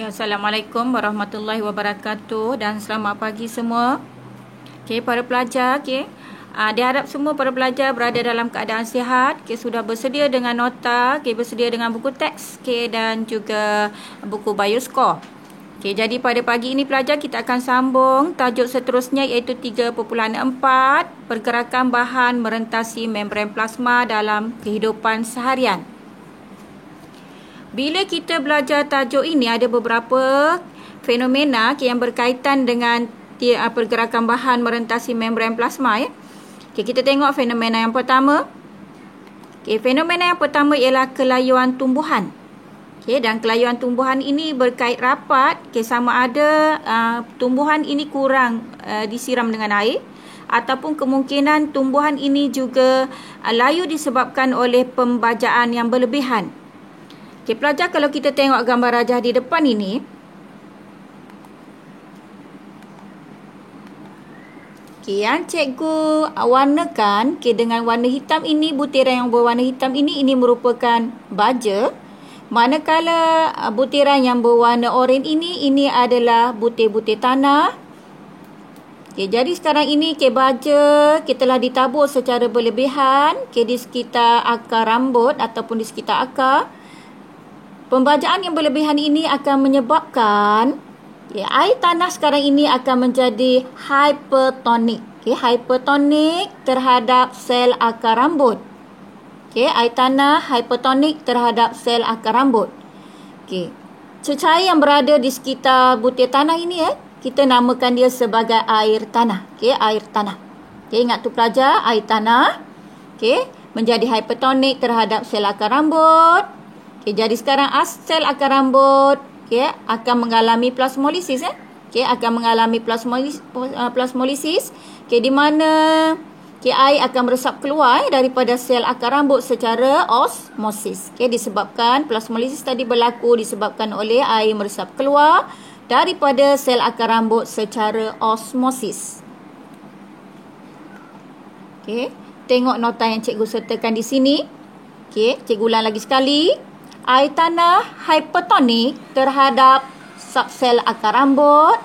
Okay, Assalamualaikum warahmatullahi wabarakatuh dan selamat pagi semua. Okay, para pelajar, diharap semua para pelajar berada dalam keadaan sihat. Sudah bersedia dengan nota, bersedia dengan buku teks, dan juga buku bioscore. Jadi pada pagi ini pelajar kita akan sambung tajuk seterusnya iaitu 3.4 pergerakan bahan merentasi membran plasma dalam kehidupan seharian. Bila kita belajar tajuk ini, ada beberapa fenomena yang berkaitan dengan pergerakan bahan merentasi membran plasma. Kita tengok fenomena yang pertama. Fenomena yang pertama ialah kelayuan tumbuhan. Dan kelayuan tumbuhan ini berkait rapat sama ada tumbuhan ini kurang disiram dengan air, ataupun kemungkinan tumbuhan ini juga layu disebabkan oleh pembajaan yang berlebihan. Pelajar, kalau kita tengok gambar rajah di depan ini, yang cikgu warnakan dengan warna hitam ini, butiran yang berwarna hitam ini merupakan baja. Manakala butiran yang berwarna oranye ini adalah butir-butir tanah. Jadi sekarang ini baja telah ditabur secara berlebihan di sekitar akar rambut ataupun di sekitar akar. Pembajaan yang berlebihan ini akan menyebabkan air tanah sekarang ini akan menjadi hypertonik. Hypertonik terhadap sel akar rambut. Air tanah hypertonik terhadap sel akar rambut. Cecair yang berada di sekitar butir tanah ini kita namakan dia sebagai air tanah. Air tanah. Ingat tu pelajar, air tanah menjadi hypertonik terhadap sel akar rambut. Jadi sekarang sel akar rambut akan mengalami plasmolisis. Akan mengalami plasmolisis di mana air akan meresap keluar daripada sel akar rambut secara osmosis. Disebabkan plasmolisis tadi berlaku disebabkan oleh air meresap keluar daripada sel akar rambut secara osmosis. Tengok nota yang cikgu sertakan di sini. Cikgu ulang lagi sekali. Air tanah hypertonik terhadap subsel akar rambut.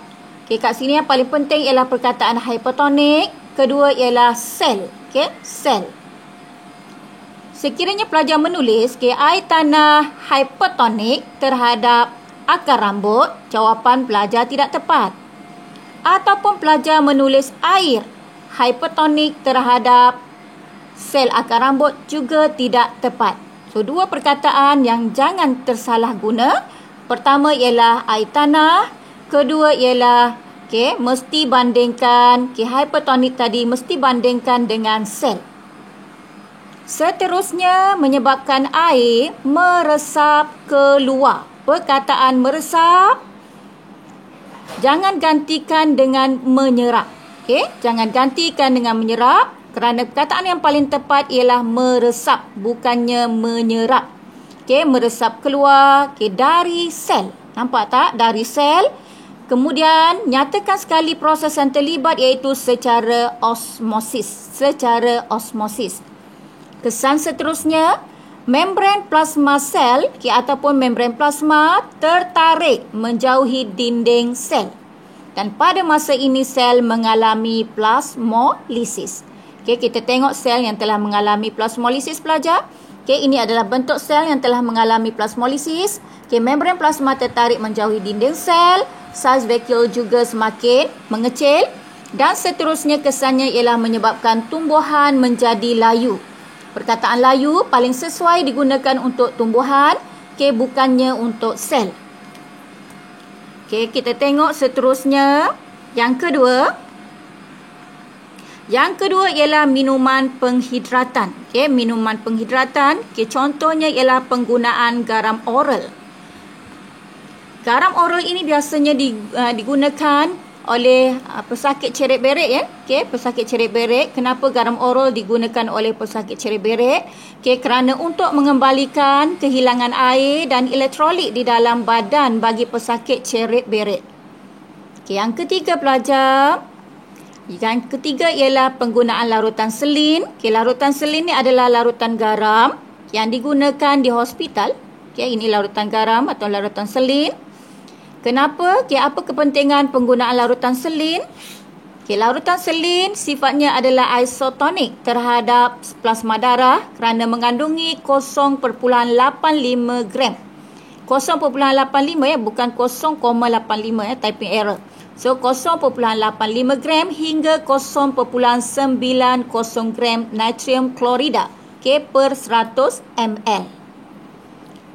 Kat sini yang paling penting ialah perkataan hypertonik. Kedua ialah sel. Sel. Sekiranya pelajar menulis air tanah hypertonik terhadap akar rambut, jawapan pelajar tidak tepat. Ataupun pelajar menulis air hypertonik terhadap sel akar rambut juga tidak tepat. So, dua perkataan yang jangan tersalah guna. Pertama ialah air tanah. Kedua ialah mesti bandingkan hypertonik tadi mesti bandingkan dengan sel. Seterusnya menyebabkan air meresap keluar. Perkataan meresap jangan gantikan dengan menyerap. Jangan gantikan dengan menyerap. Kerana perkataan yang paling tepat ialah meresap, bukannya menyerap. Meresap keluar dari sel. Nampak tak? Dari sel. Kemudian, nyatakan sekali proses yang terlibat iaitu secara osmosis. Secara osmosis. Kesan seterusnya, membran plasma sel ataupun membran plasma tertarik menjauhi dinding sel. Dan pada masa ini sel mengalami plasmolisis. Kita tengok sel yang telah mengalami plasmolisis pelajar. Ini adalah bentuk sel yang telah mengalami plasmolisis. Membran plasma tertarik menjauhi dinding sel. Saiz vakuol juga semakin mengecil. Dan seterusnya kesannya ialah menyebabkan tumbuhan menjadi layu. Perkataan layu paling sesuai digunakan untuk tumbuhan. Bukannya untuk sel. Kita tengok seterusnya. Yang kedua ialah minuman penghidratan. Minuman penghidratan. Contohnya ialah penggunaan garam oral. Garam oral ini biasanya digunakan oleh pesakit cerit berik. Pesakit cerit berik. Kenapa garam oral digunakan oleh pesakit cerit berik? Kerana untuk mengembalikan kehilangan air dan elektrolit di dalam badan bagi pesakit cerit berik. Yang ketiga pelajar. Yang ketiga ialah penggunaan larutan selin. Larutan selin ni adalah larutan garam yang digunakan di hospital. Ini larutan garam atau larutan selin. Kenapa? Okay, apa kepentingan penggunaan larutan selin? Okay, larutan selin sifatnya adalah isotonik terhadap plasma darah kerana mengandungi 0.85 gram. 0.85 ya, bukan 0,85 ya, typing error. So 0.85 gram hingga 0.90 gram natrium klorida, okay, per 100 ml.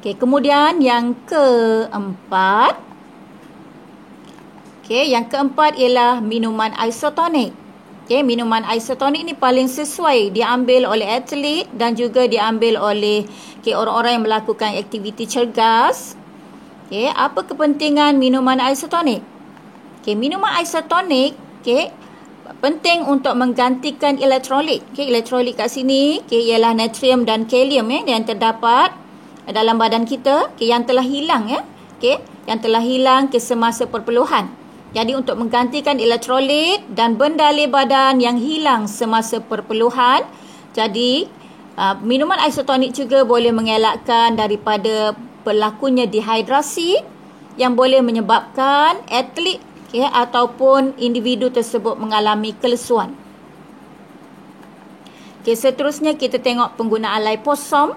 Okay, kemudian yang keempat, yang keempat ialah minuman isotonik. Minuman isotonik ni paling sesuai diambil oleh atlet dan juga diambil oleh orang-orang yang melakukan aktiviti cergas. Apa kepentingan minuman isotonik? Minuman isotonik penting untuk menggantikan elektrolit. Elektrolit kat sini ialah natrium dan kalium yang terdapat dalam badan kita, yang telah hilang yang telah hilang semasa perpeluhan. Jadi untuk menggantikan elektrolit dan bendalih badan yang hilang semasa perpeluhan, jadi minuman isotonik juga boleh mengelakkan daripada berlakunya dehidrasi yang boleh menyebabkan atlet ataupun individu tersebut mengalami kelesuan. Seterusnya kita tengok penggunaan liposom.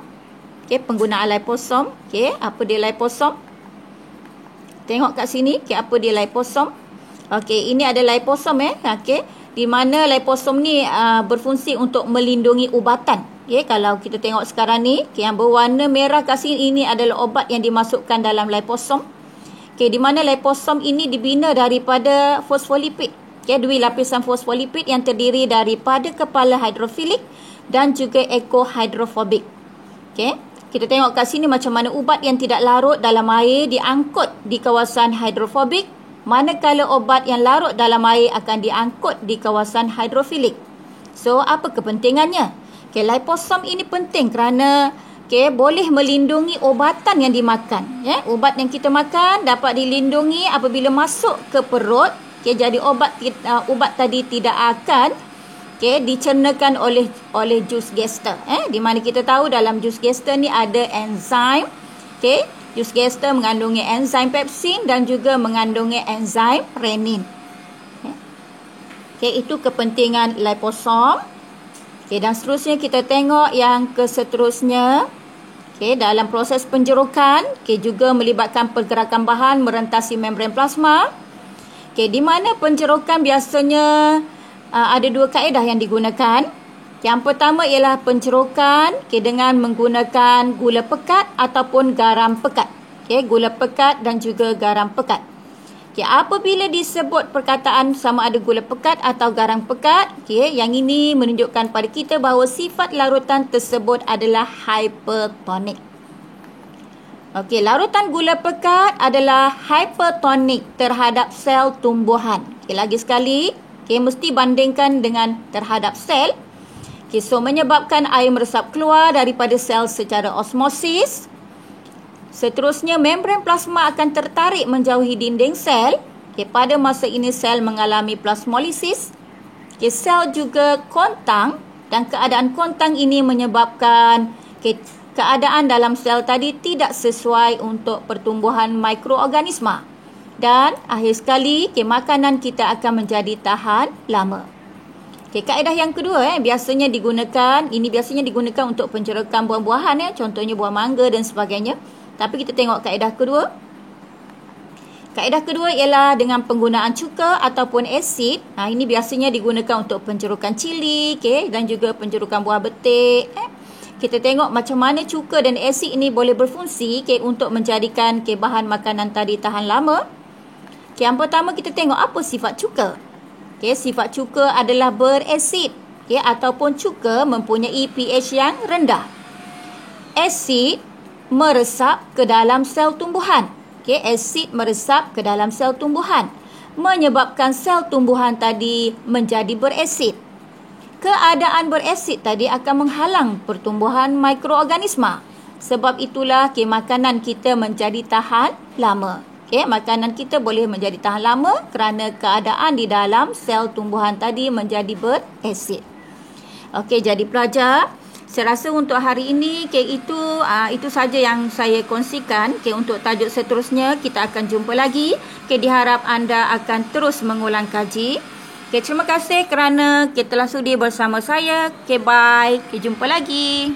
Penggunaan liposom. Apa dia liposom? Tengok kat sini, apa dia liposom? Ini ada liposom di mana liposom ni berfungsi untuk melindungi ubatan. Kalau kita tengok sekarang ni, yang berwarna merah kat sini, ini adalah ubat yang dimasukkan dalam liposom. Di mana liposom ini dibina daripada fosfolipid. Dua lapisan fosfolipid yang terdiri daripada kepala hidrofilik dan juga ekohidrofobik. Kita tengok kat sini macam mana ubat yang tidak larut dalam air diangkut di kawasan hidrofobik, manakala ubat yang larut dalam air akan diangkut di kawasan hidrofilik. So, apa kepentingannya? Liposom ini penting kerana boleh melindungi ubatan yang dimakan. Ubat yang kita makan dapat dilindungi apabila masuk ke perut. Jadi ubat tadi tidak akan dicernakan oleh jus gester. Di mana kita tahu dalam jus gester ni ada enzim. Jus gester mengandungi enzim pepsin dan juga mengandungi enzim renin. Itu kepentingan liposom. Dan seterusnya kita tengok yang keseterusnya. Dalam proses penjerukan, juga melibatkan pergerakan bahan merentasi membran plasma. Di mana penjerukan biasanya ada dua kaedah yang digunakan. Yang pertama ialah pencerukan dengan menggunakan gula pekat ataupun garam pekat. Gula pekat dan juga garam pekat. Apabila disebut perkataan sama ada gula pekat atau garam pekat, yang ini menunjukkan pada kita bahawa sifat larutan tersebut adalah hypertonik. Larutan gula pekat adalah hypertonik terhadap sel tumbuhan. Lagi sekali, mesti bandingkan dengan terhadap sel. So menyebabkan air meresap keluar daripada sel secara osmosis. Seterusnya, membran plasma akan tertarik menjauhi dinding sel. Pada masa ini sel mengalami plasmolisis. Sel juga kontang dan keadaan kontang ini menyebabkan keadaan dalam sel tadi tidak sesuai untuk pertumbuhan mikroorganisma. Dan akhir sekali, makanan kita akan menjadi tahan lama. Kaedah yang kedua biasanya digunakan untuk pencerukan buah-buahan, contohnya buah mangga dan sebagainya. Tapi kita tengok kaedah kedua. Kaedah kedua ialah dengan penggunaan cuka ataupun asid. Ini biasanya digunakan untuk pencerukan cili dan juga pencerukan buah betik. Kita tengok macam mana cuka dan asid ini boleh berfungsi untuk menjadikan bahan makanan tadi tahan lama. Yang pertama kita tengok apa sifat cuka. Sifat cuka adalah berasid. Ataupun cuka mempunyai pH yang rendah. Asid meresap ke dalam sel tumbuhan. Asid meresap ke dalam sel tumbuhan, menyebabkan sel tumbuhan tadi menjadi berasid. Keadaan berasid tadi akan menghalang pertumbuhan mikroorganisma. Sebab itulah makanan kita menjadi tahan lama. Makanan kita boleh menjadi tahan lama kerana keadaan di dalam sel tumbuhan tadi menjadi berasid. Jadi pelajar, Saya rasa untuk hari ini itu saja yang saya kongsikan. Untuk tajuk seterusnya kita akan jumpa lagi. Diharap anda akan terus mengulang kaji. Terima kasih kerana telah sudi bersama saya. Bye. Jumpa lagi.